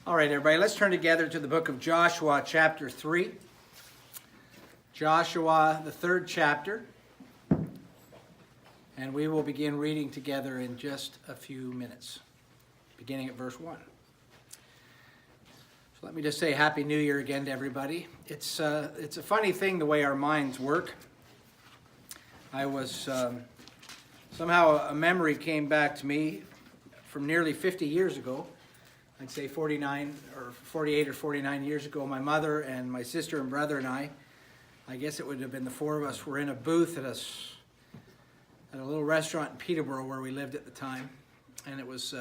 All right, everybody, let's turn together to the book of Joshua, chapter 3. Joshua, the third chapter. And we will begin reading together in just a few minutes, beginning at verse 1. So let me just say Happy New Year again to everybody. It's a funny thing the way our minds work. I was, somehow a memory came back to me from nearly 50 years ago. I'd say 49 or 48 or 49 years ago. My mother and my sister and brother and I guess it would have been the four of us, were in a booth at a little restaurant in Peterborough where we lived at the time. And it was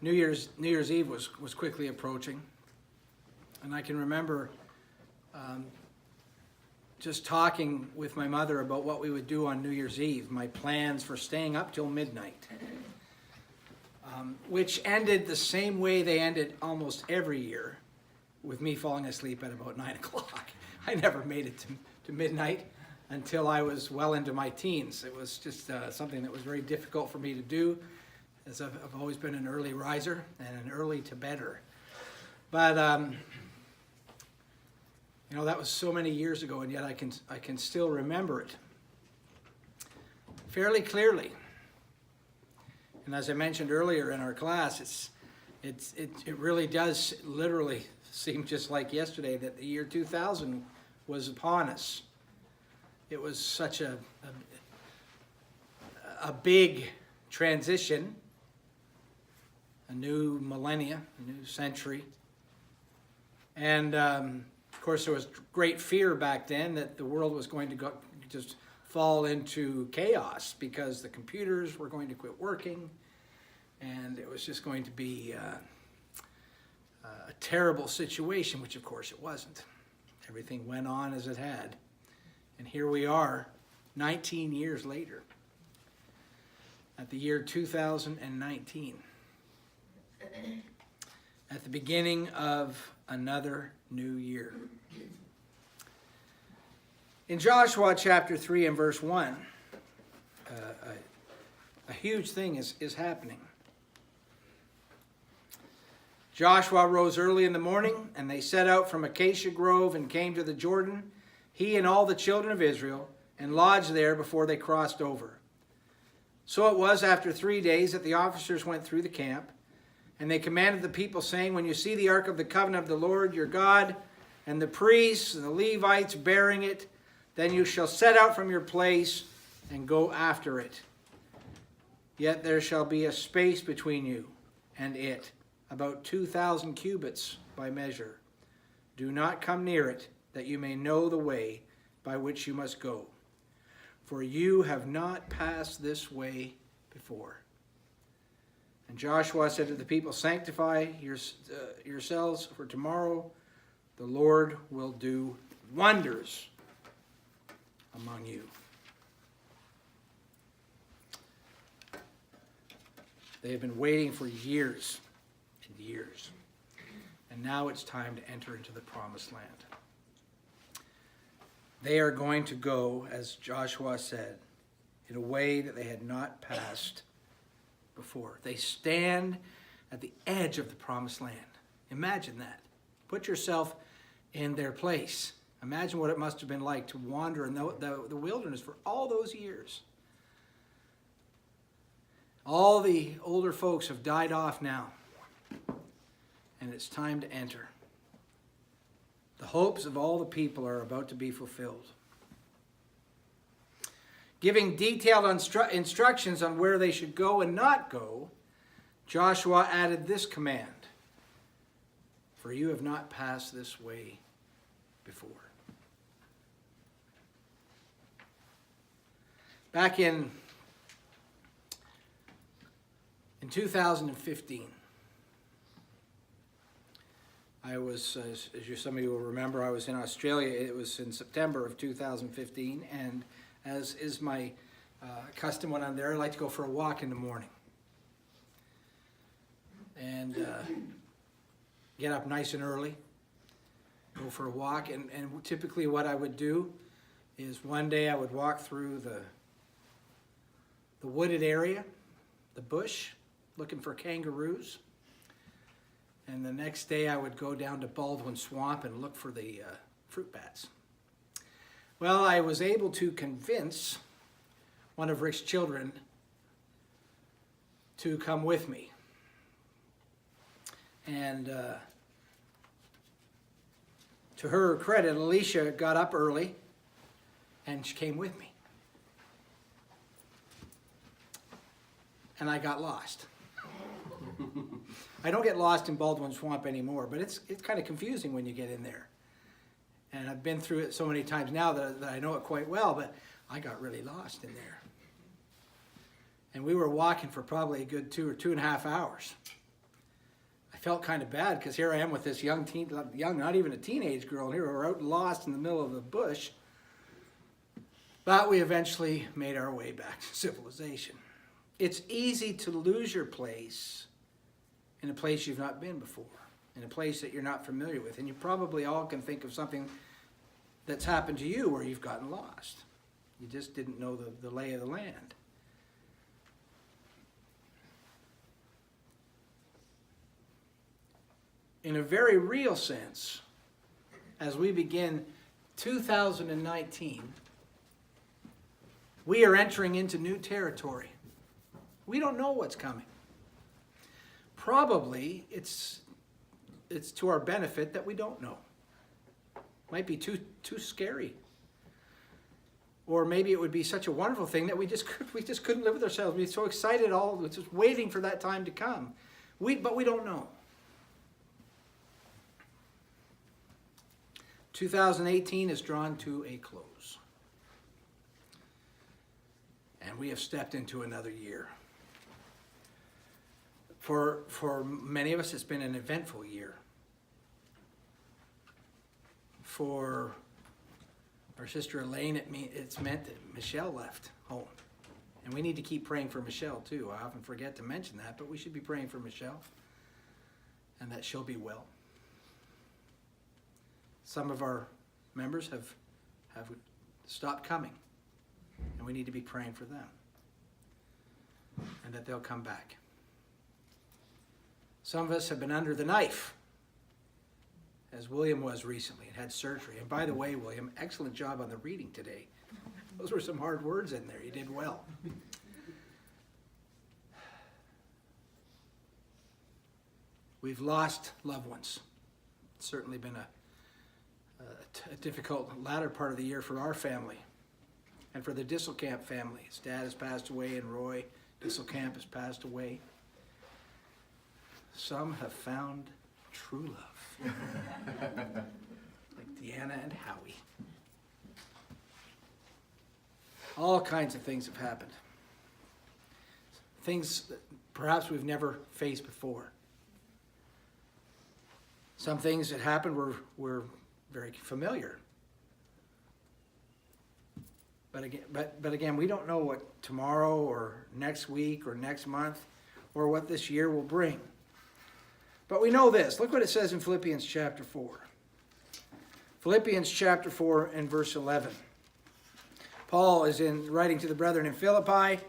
New Year's Eve was quickly approaching. And I can remember just talking with my mother about what we would do on New Year's Eve, my plans for staying up till midnight. Which ended the same way they ended almost every year, with me falling asleep at about 9 o'clock. I never made it to midnight until I was well into my teens. It was just something that was very difficult for me to do, as I've always been an early riser and an early to bedder. But that was so many years ago, and yet I can still remember it fairly clearly. And as I mentioned earlier in our class, it really does literally seem just like yesterday that the year 2000 was upon us. It was such a big transition, a new millennia, a new century. And of course there was great fear back then that the world was going to just fall into chaos because the computers were going to quit working, and it was just going to be a terrible situation, which of course it wasn't. Everything went on as it had. And here we are 19 years later at the year 2019, at the beginning of another new year. In Joshua chapter 3 and verse 1, a huge thing is happening. Joshua rose early in the morning, and they set out from Acacia Grove and came to the Jordan, he and all the children of Israel, and lodged there before they crossed over. So it was after 3 days that the officers went through the camp, and they commanded the people, saying, when you see the ark of the covenant of the Lord your God, and the priests and the Levites bearing it, then you shall set out from your place and go after it. Yet there shall be a space between you and it, about 2,000 cubits by measure. Do not come near it, that you may know the way by which you must go. For you have not passed this way before. And Joshua said to the people, sanctify yourselves, for tomorrow the Lord will do wonders among you. They have been waiting for years and years. And now it's time to enter into the promised land. They are going to go, as Joshua said, in a way that they had not passed before. They stand at the edge of the promised land. Imagine that. Put yourself in their place. Imagine what it must have been like to wander in the wilderness for all those years. All the older folks have died off now, and it's time to enter. The hopes of all the people are about to be fulfilled. Giving detailed instructions on where they should go and not go, Joshua added this command, for you have not passed this way before. Back in 2015, I was, as some of you will remember, I was in Australia. It was in September of 2015, and as is my custom when I'm there, I like to go for a walk in the morning. And get up nice and early, go for a walk, and typically what I would do is one day I would walk through the wooded area, the bush, looking for kangaroos. And the next day I would go down to Baldwin Swamp and look for the fruit bats. Well, I was able to convince one of Rick's children to come with me. And to her credit, Alicia got up early and she came with me. And I got lost. I don't get lost in Baldwin Swamp anymore, but it's kind of confusing when you get in there. And I've been through it so many times now that I know it quite well, but I got really lost in there. And we were walking for probably a good 2 or 2.5 hours. I felt kind of bad because here I am with this young, not even a teenage girl, and here we're out lost in the middle of the bush. But we eventually made our way back to civilization. It's easy to lose your place in a place you've not been before, in a place that you're not familiar with. And you probably all can think of something that's happened to you where you've gotten lost. You just didn't know the lay of the land. In a very real sense, as we begin 2019, we are entering into new territory. We don't know what's coming. Probably it's to our benefit that we don't know. Might be too scary. Or maybe it would be such a wonderful thing that we just couldn't live with ourselves. We'd be so excited, all just waiting for that time to come. But we don't know. 2018 is drawn to a close. And we have stepped into another year. For many of us, it's been an eventful year. For our sister Elaine, it's meant that Michelle left home. And we need to keep praying for Michelle too. I often forget to mention that, but we should be praying for Michelle and that she'll be well. Some of our members have stopped coming, and we need to be praying for them and that they'll come back. Some of us have been under the knife, as William was recently and had surgery. And by the way, William, excellent job on the reading today. Those were some hard words in there. You did well. We've lost loved ones. It's certainly been a difficult latter part of the year for our family and for the Disselkamp family. His dad has passed away and Roy Disselkamp has passed away. Some have found true love, like Deanna and Howie. All kinds of things have happened. Things that perhaps we've never faced before. Some things that happened were very familiar. But again, we don't know what tomorrow or next week or next month or what this year will bring. But we know this. Look what it says in Philippians chapter 4. Philippians chapter 4 and verse 11. Paul is writing to the brethren in Philippi,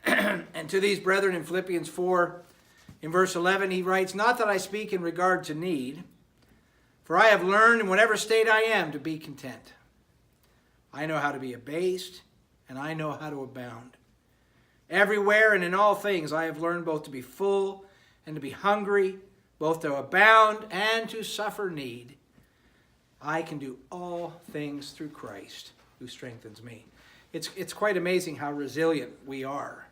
and to these brethren in Philippians 4, in verse 11, he writes, "Not that I speak in regard to need, for I have learned in whatever state I am to be content. I know how to be abased, and I know how to abound. Everywhere and in all things I have learned both to be full and to be hungry, both to abound and to suffer need. I can do all things through Christ who strengthens me." It's quite amazing how resilient we are.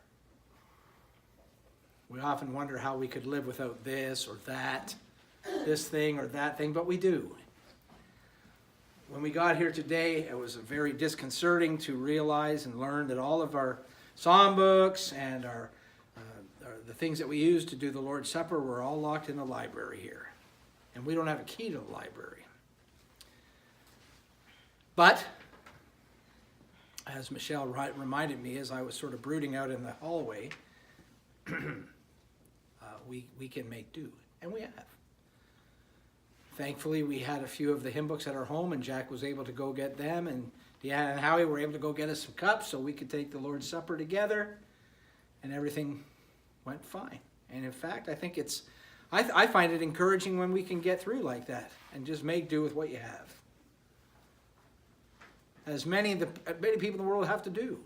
We often wonder how we could live without this or that, this thing or that thing, but we do. When we got here today, it was very disconcerting to realize and learn that all of our psalm books and the things that we use to do the Lord's Supper were all locked in the library here. And we don't have a key to the library. But, as Michelle reminded me as I was sort of brooding out in the hallway, we can make do, and we have. Thankfully, we had a few of the hymn books at our home, and Jack was able to go get them, and Deanna and Howie were able to go get us some cups so we could take the Lord's Supper together, and everything went fine. And in fact, I I find it encouraging when we can get through like that and just make do with what you have. As many people in the world have to do.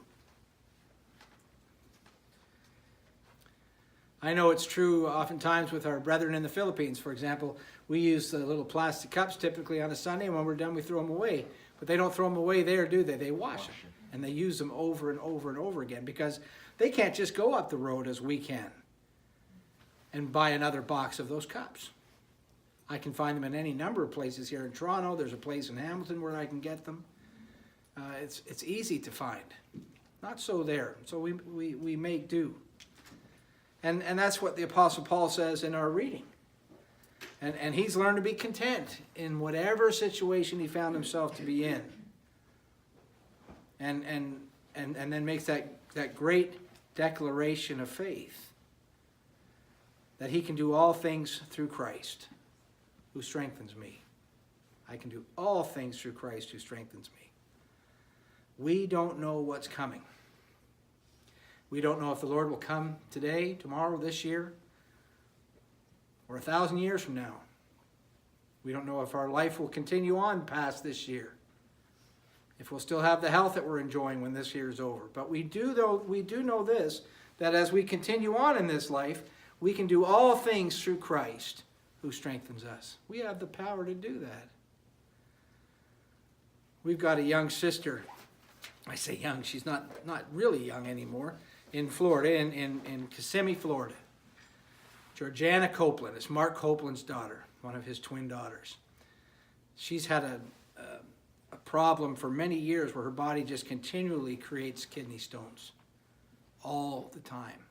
I know it's true oftentimes with our brethren in the Philippines. For example, we use the little plastic cups typically on a Sunday, and when we're done we throw them away. But they don't throw them away there, do they? They wash them, and they use them over and over and over again, because they can't just go up the road as we can and buy another box of those cups. I can find them in any number of places here in Toronto. There's a place in Hamilton where I can get them. It's easy to find. Not so there. So we make do. And that's what the Apostle Paul says in our reading. And he's learned to be content in whatever situation he found himself to be in. And then makes that great declaration of faith that he can do all things through Christ who strengthens me. I can do all things through Christ who strengthens me. We don't know what's coming. We don't know if the Lord will come today, tomorrow, this year, or 1,000 years from now. We don't know if our life will continue on past this year, if we'll still have the health that we're enjoying when this year is over. But we do know this, that as we continue on in this life, we can do all things through Christ who strengthens us. We have the power to do that. We've got a young sister. I say young, she's not really young anymore, in Florida, in Kissimmee, Florida. Georgiana Copeland is Mark Copeland's daughter, one of his twin daughters. She's had a problem for many years where her body just continually creates kidney stones all the time.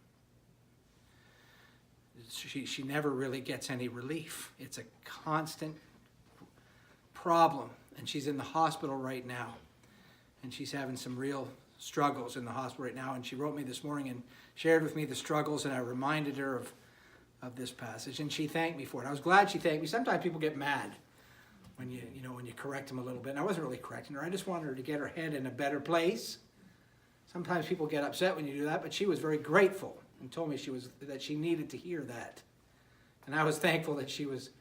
She never really gets any relief. It's a constant problem, and she's in the hospital right now. And she's having some real struggles in the hospital right now. And she wrote me this morning and shared with me the struggles, and I reminded her of this passage. And she thanked me for it. I was glad she thanked me. Sometimes people get mad when you correct them a little bit. And I wasn't really correcting her. I just wanted her to get her head in a better place. Sometimes people get upset when you do that, but she was very grateful and told me that she needed to hear that. And I was thankful that she was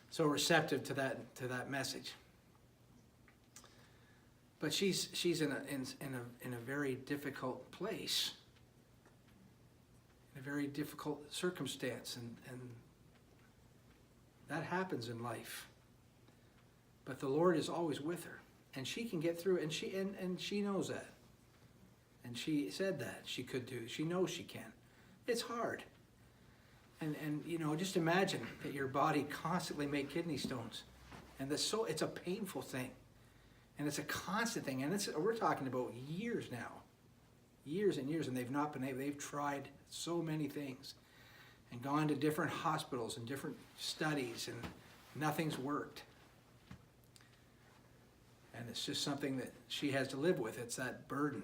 so receptive to that message. But she's in a very difficult place, in a very difficult circumstance, and that happens in life. But the Lord is always with her, and she can get through it, and she knows that. And she said that she could do. She knows she can. It's hard. And just imagine that your body constantly make kidney stones, and it's a painful thing. And it's a constant thing, and we're talking about years now, years and years, and they've not been able. They've tried so many things, and gone to different hospitals and different studies, and nothing's worked. And it's just something that she has to live with. It's that burden.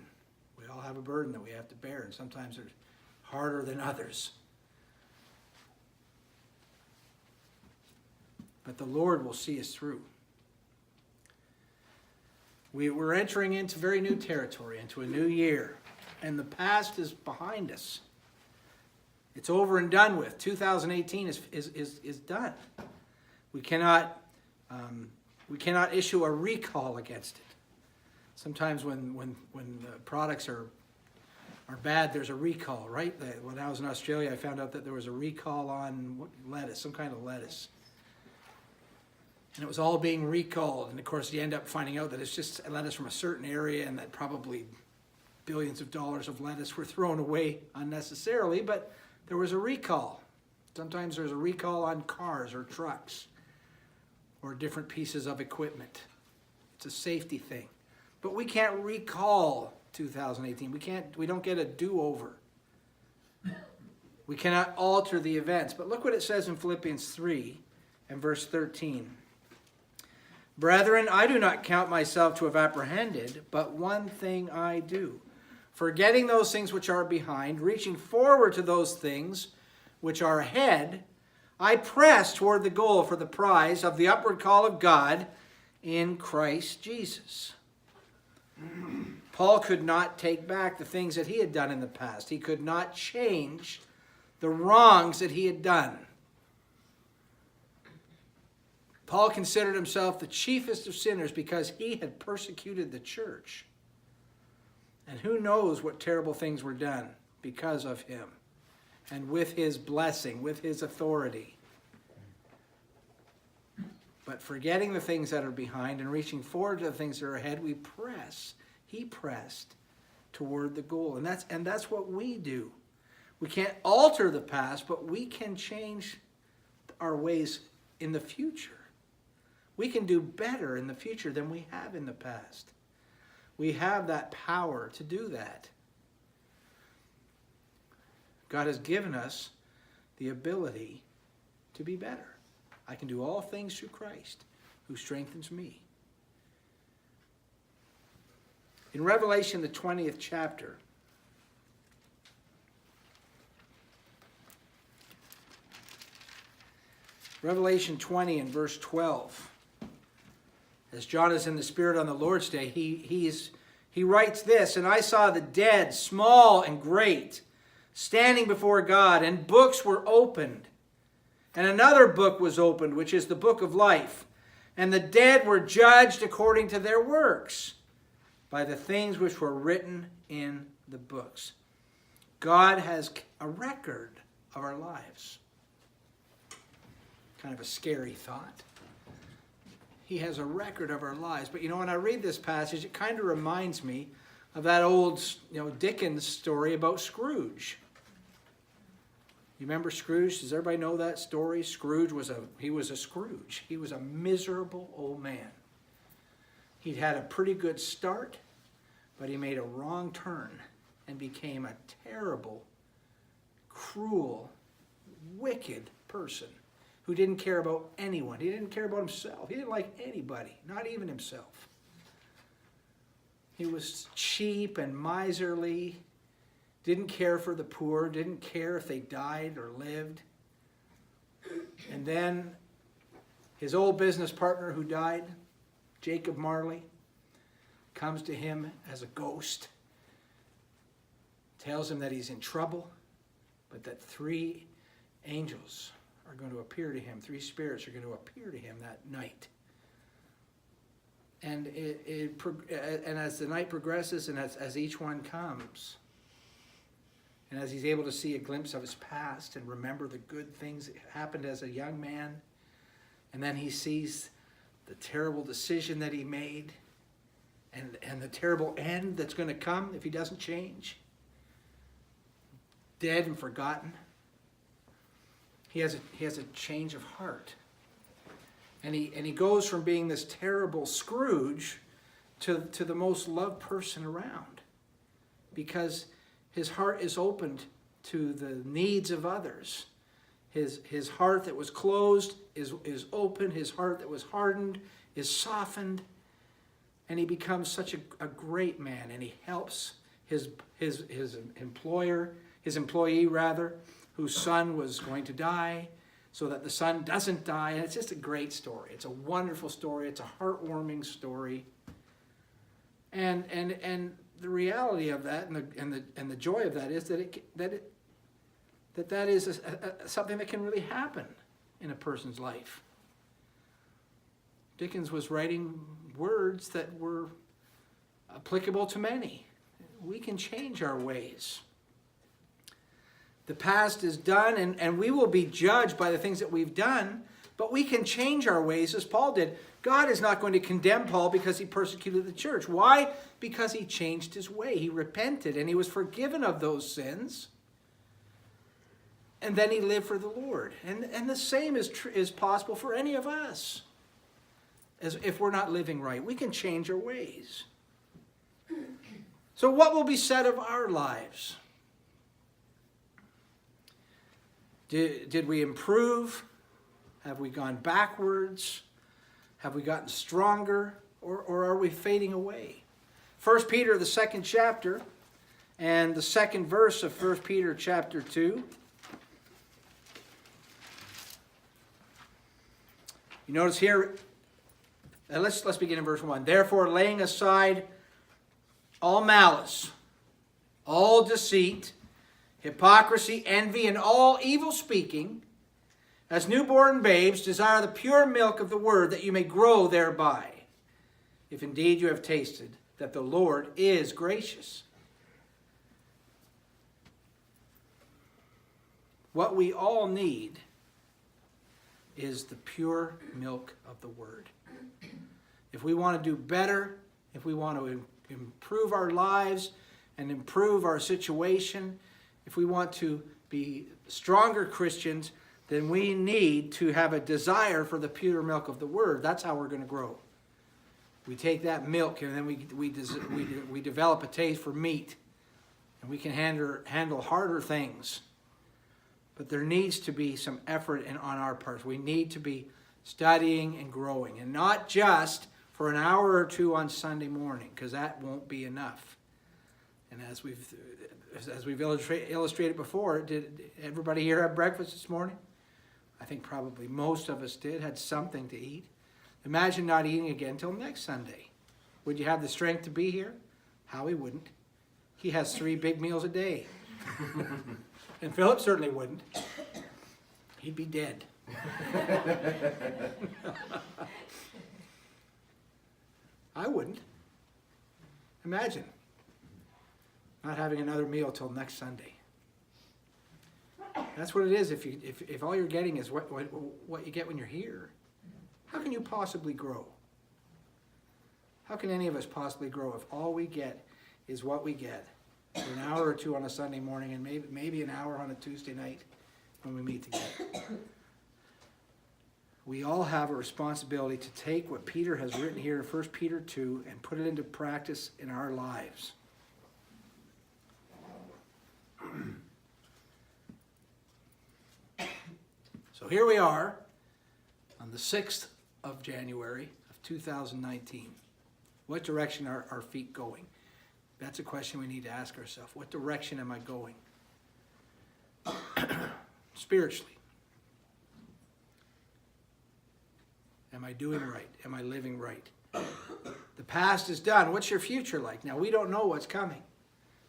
We all have a burden that we have to bear, and sometimes they're harder than others. But the Lord will see us through. We're entering into very new territory, into a new year, and the past is behind us. It's over and done with. 2018 is done. We cannot issue a recall against it. Sometimes when the products are bad, there's a recall, right? When I was in Australia, I found out that there was a recall on lettuce, some kind of lettuce. And it was all being recalled. And of course, you end up finding out that it's just lettuce from a certain area, and that probably billions of dollars of lettuce were thrown away unnecessarily, but there was a recall. Sometimes there's a recall on cars or trucks or different pieces of equipment. It's a safety thing. But we can't recall 2018. We don't get a do-over. We cannot alter the events. But look what it says in Philippians 3 and verse 13. Brethren, I do not count myself to have apprehended, but one thing I do, forgetting those things which are behind, reaching forward to those things which are ahead, I press toward the goal for the prize of the upward call of God in Christ Jesus. Paul could not take back the things that he had done in the past. He could not change the wrongs that he had done. Paul considered himself the chiefest of sinners because he had persecuted the church. And who knows what terrible things were done because of him and with his blessing, with his authority. But forgetting the things that are behind and reaching forward to the things that are ahead, we press. He pressed toward the goal. And that's what we do. We can't alter the past, but we can change our ways in the future. We can do better in the future than we have in the past. We have that power to do that. God has given us the ability to be better. I can do all things through Christ who strengthens me. In Revelation, the 20th chapter, Revelation 20 and verse 12. As John is in the Spirit on the Lord's Day, he writes this, "And I saw the dead, small and great, standing before God, and books were opened. And another book was opened, which is the book of life. And the dead were judged according to their works, by the things which were written in the books." God has a record of our lives. Kind of a scary thought. He has a record of our lives. But when I read this passage, it kind of reminds me of that old, Dickens story about Scrooge. You remember Scrooge? Does everybody know that story? Scrooge was a Scrooge. He was a miserable old man. He'd had a pretty good start, but he made a wrong turn and became a terrible, cruel, wicked person who didn't care about anyone. He didn't care about himself. He didn't like anybody, not even himself. He was cheap and miserly, didn't care for the poor, didn't care if they died or lived. And then his old business partner who died, Jacob Marley, comes to him as a ghost, tells him that he's in trouble, but that 3 angels are going to appear to him. 3 spirits are going to appear to him that night. And and as the night progresses and as each one comes, and as he's able to see a glimpse of his past and remember the good things that happened as a young man, and then he sees the terrible decision that he made and the terrible end that's going to come if he doesn't change, dead and forgotten. He has a change of heart. And he goes from being this terrible Scrooge to the most loved person around, because his heart is opened to the needs of others. His heart that was closed is open. His heart that was hardened is softened. And he becomes such a great man. And he helps his employee, whose son was going to die, so that the son doesn't die. And it's just a great story. It's a wonderful story. It's a heartwarming story. And the reality of that and the joy of that is that is something that can really happen in a person's life. Dickens was writing words that were applicable to many. We can change our ways. The past is done, and we will be judged by the things that we've done, but we can change our ways as Paul did. God is not going to condemn Paul because he persecuted the church. Why? Because he changed his way. He repented, and he was forgiven of those sins. And then he lived for the Lord. And the same is possible for any of us. As if we're not living right, we can change our ways. So what will be said of our lives? Did we improve? Have we gone backwards? Have we gotten stronger? Or are we fading away? 1 Peter, the 2nd chapter, and the 2nd verse of 1 Peter chapter 2. You notice here, let's begin in verse 1. Therefore, laying aside all malice, all deceit, hypocrisy, envy, and all evil speaking, As newborn babes, desire the pure milk of the word, that you may grow thereby, if indeed you have tasted that the Lord is gracious. What we all need is the pure milk of the word. If we want to do better, if we want to improve our lives and improve our situation, if we want to be stronger Christians, then we need to have a desire for the pure milk of the word. That's how we're going to grow. We take that milk and then we develop a taste for meat, and we can handle harder things. But there needs to be some effort on our part. We need to be studying and growing, and not just for an hour or two on Sunday morning, because that won't be enough. And as we've illustrated before, did everybody here have breakfast this morning? I think probably most of us had something to eat. Imagine not eating again until next Sunday. Would you have the strength to be here? Howie wouldn't. He has 3 big meals a day. And Philip certainly wouldn't. He'd be dead. I wouldn't. Imagine not having another meal till next Sunday. That's what it is. If all you're getting is what you get when you're here, how can you possibly grow? How can any of us possibly grow if all we get is what we get for an hour or two on a Sunday morning, and maybe an hour on a Tuesday night when we meet together? We all have a responsibility to take what Peter has written here in 1 Peter 2 and put it into practice in our lives. So here we are on the 6th of January of 2019. What direction are our feet going? That's a question we need to ask ourselves. What direction am I going? Spiritually. Am I doing right? Am I living right? The past is done. What's your future like? Now, we don't know what's coming,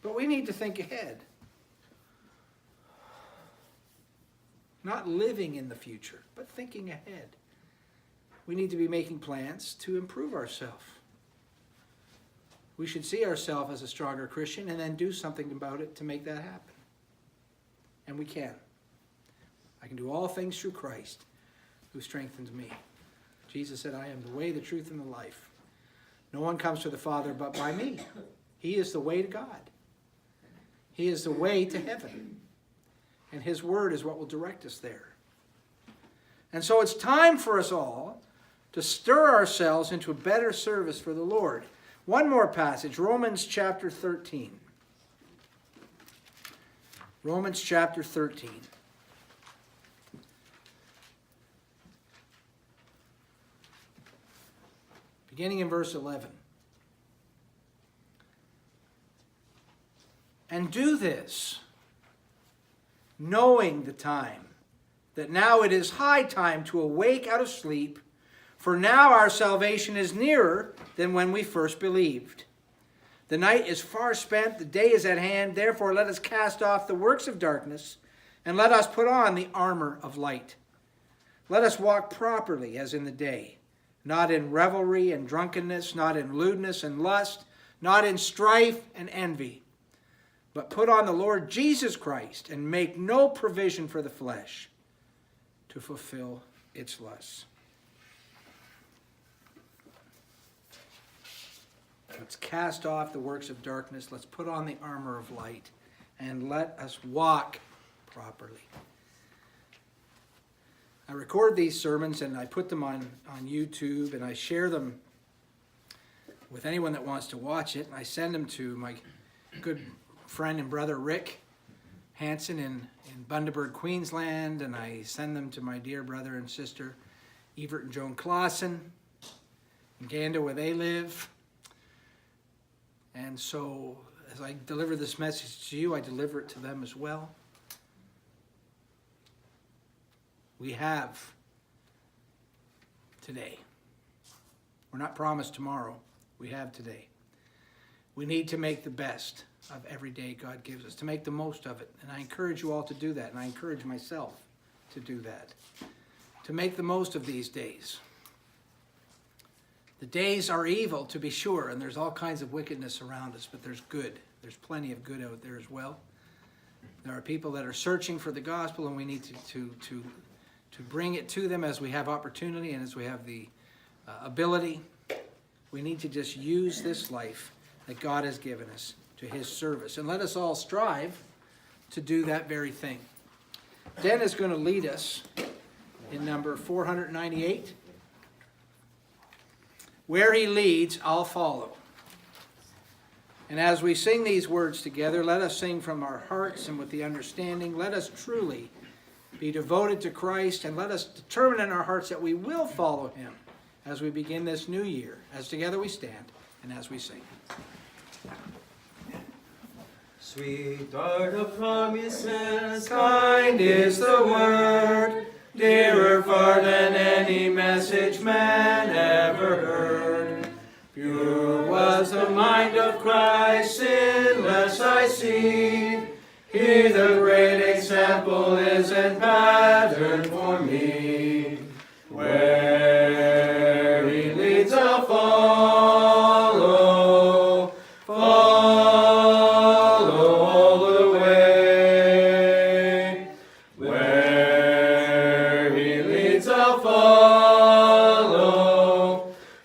but we need to think ahead. Not living in the future, but thinking ahead. We need to be making plans to improve ourselves. We should see ourselves as a stronger Christian and then do something about it to make that happen. And we can. I can do all things through Christ who strengthens me. Jesus said, I am the way, the truth, and the life. No one comes to the Father but by me. He is the way to God. He is the way to heaven. And his word is what will direct us there. And so it's time for us all to stir ourselves into a better service for the Lord. One more passage, Romans chapter 13. Romans chapter 13. Beginning in verse 11. And do this, knowing the time, that now it is high time to awake out of sleep, for now our salvation is nearer than when we first believed. The night is far spent, the day is at hand, therefore let us cast off the works of darkness, and let us put on the armor of light. Let us walk properly as in the day, not in revelry and drunkenness, not in lewdness and lust, not in strife and envy, but put on the Lord Jesus Christ and make no provision for the flesh to fulfill its lusts. Let's cast off the works of darkness. Let's put on the armor of light and let us walk properly. I record these sermons and I put them on YouTube and I share them with anyone that wants to watch it. I send them to my good friend and brother Rick Hansen in Bundaberg, Queensland, and I send them to my dear brother and sister Evert and Joan Clausen in Ganda, where they live. And so as I deliver this message to you, I deliver it to them as well. We have today. We're not promised tomorrow. We have today. We need to make the best of every day God gives us, to make the most of it. And I encourage you all to do that, and I encourage myself to do that, to make the most of these days. The days are evil, to be sure, and there's all kinds of wickedness around us, but there's good. There's plenty of good out there as well. There are people that are searching for the gospel, and we need to bring it to them as we have opportunity and as we have the ability. We need to just use this life that God has given us to his service. And let us all strive to do that very thing. Den is going to lead us in number 498. Where he leads, I'll follow. And as we sing these words together, let us sing from our hearts and with the understanding. Let us truly be devoted to Christ, and let us determine in our hearts that we will follow him as we begin this new year, as together we stand and as we sing. Sweet dart of promises, kind is the word, dearer far than any message man ever heard. Pure was the mind of Christ, sinless I see. He the great example is and pattern for me. Where he leads I'll follow, follow all the way. Where he leads I'll follow,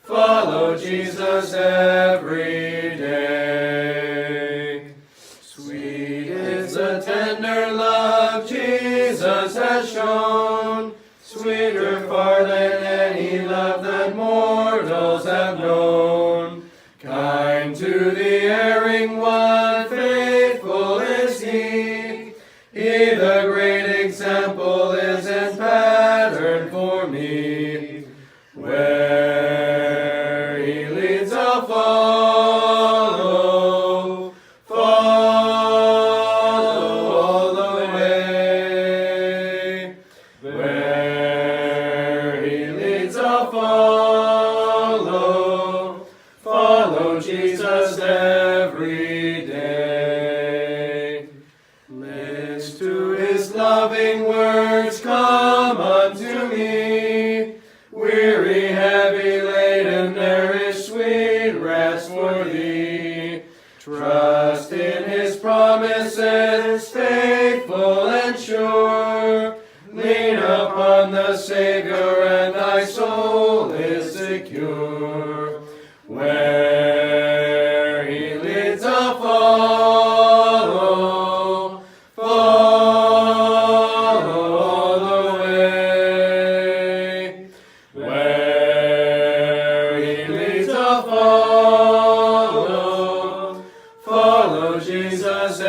follow Jesus every day. Sweet is the tender love Jesus has shown, sweeter far than any love that mortals have known. Kind to the erring one, faithful is he. He the great example is and pattern for me. Where he leads I'll follow, follow all the way. Where he leads I'll follow, follow Jesus every day. List to his loving words, come unto me. Weary, heavy laden, there is sweet rest for thee. Trust in his promises, faithful and sure. Lean upon the Savior, and thy soul is secure. Where he leads I'll follow, follow all the way. Where he leads I'll follow, follow Jesus